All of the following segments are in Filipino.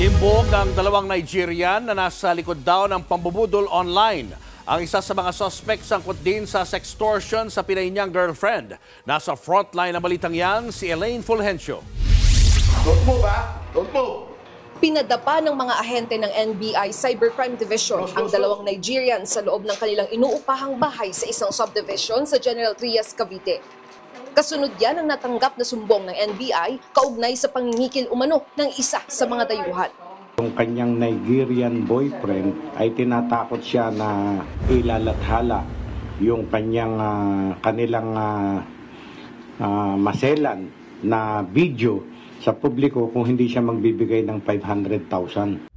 Himbog ng dalawang Nigerian na nasa likod daw ng pambubudol online. Ang isa sa mga suspect sangkot din sa sextortion sa Pinay niyang girlfriend. Nasa frontline ng balitang yan, si Elaine Fulgencio. Don't move, ha? Don't move! Pinadapa ng mga ahente ng NBI Cybercrime Division ang dalawang Nigerian sa loob ng kanilang inuupahang bahay sa isang subdivision sa General Trias, Cavite. Kasunod yan ang natanggap na sumbong ng NBI kaugnay sa pangingikil umano ng isa sa mga dayuhan. Yung kanyang Nigerian boyfriend ay tinatakot siya na ilalathala yung kanilang maselan na video sa publiko kung hindi siya magbibigay ng 500,000.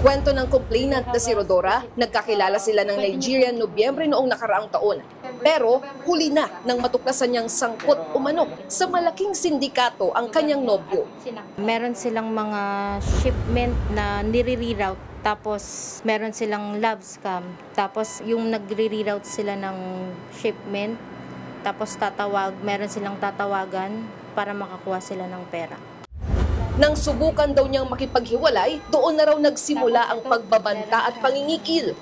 Kwento ng complainant na si Rodora, nagkakilala sila ng Nigerian Nobyembre noong nakaraang taon. Pero huli na nang matuklasan niyang sangkot umano sa malaking sindikato ang kanyang nobyo. Meron silang mga shipment na nire-reroute, tapos meron silang love scam. Tapos yung nagre-reroute sila ng shipment, tapos meron silang tatawagan para makakuha sila ng pera. Nang subukan daw niyang makipaghiwalay, doon na raw nagsimula ang pagbabanta at pangingikil.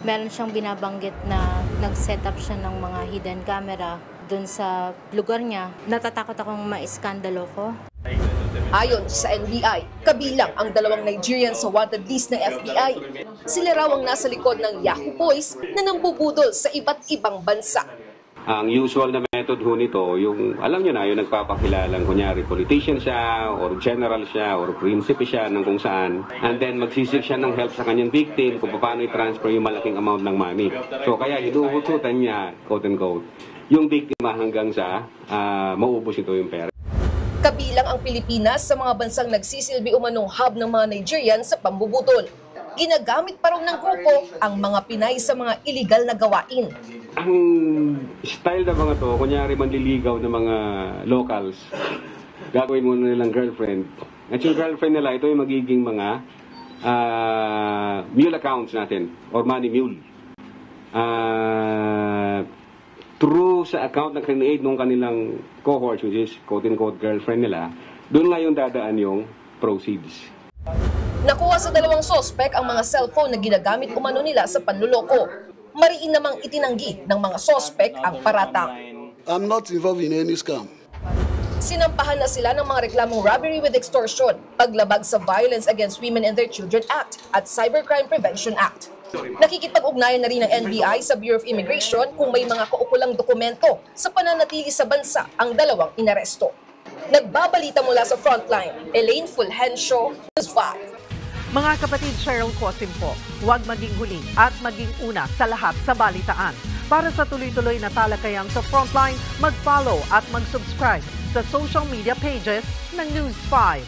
Meron siyang binabanggit na nag-set up siya ng mga hidden camera doon sa lugar niya. Natatakot akong maiskandalo ko. Ayon sa NBI, kabilang ang dalawang Nigerian sa wanted list ng FBI. Sila raw ang nasa likod ng Yahoo Boys na nambubudol sa iba't ibang bansa. Ang usual na method ho nito, yung alam nyo na, yung nagpapakilalang kunyari politician siya, or general siya, or prinsipe siya ng kung saan, and then magsisik siya ng help sa kanyang victim kung paano i-transfer yung malaking amount ng money. So kaya hinuhututan niya, quote-unquote, yung biktima hanggang sa maubos ito yung pera. Kabilang ang Pilipinas sa mga bansang nagsisilbi umanong hub ng mga Nigerian sa pambubudol. Ginagamit pa raw ng grupo ang mga Pinay sa mga iligal na gawain. Ang style na mga to, kunyari manliligaw ng mga locals, gagawin muna nilang girlfriend. At yung girlfriend nila, ito yung magiging mga mule accounts natin, or money mule. Through sa account na create nung kanilang cohort, which is quote-unquote girlfriend nila, doon nga yung dadaan yung proceeds. Nakuha sa dalawang sospek ang mga cellphone na ginagamit umano nila sa panluloko. Mariin namang itinanggi ng mga sospek ang paratang. I'm not involved in any scam. Sinampahan na sila ng mga reklamong robbery with extortion, paglabag sa Violence Against Women and Their Children Act at Cybercrime Prevention Act. Nakikipag-ugnayan na rin ng NBI sa Bureau of Immigration kung may mga kaukulang dokumento sa pananatili sa bansa ang dalawang inaresto. Nagbabalita mula sa Frontline, Elaine Fulgencio, News 5. Mga kapatid, Cheryl Cosim po, huwag maging huli at maging una sa lahat sa balitaan. Para sa tuloy-tuloy na talakayan sa Frontline, mag-follow at mag-subscribe sa social media pages ng News 5.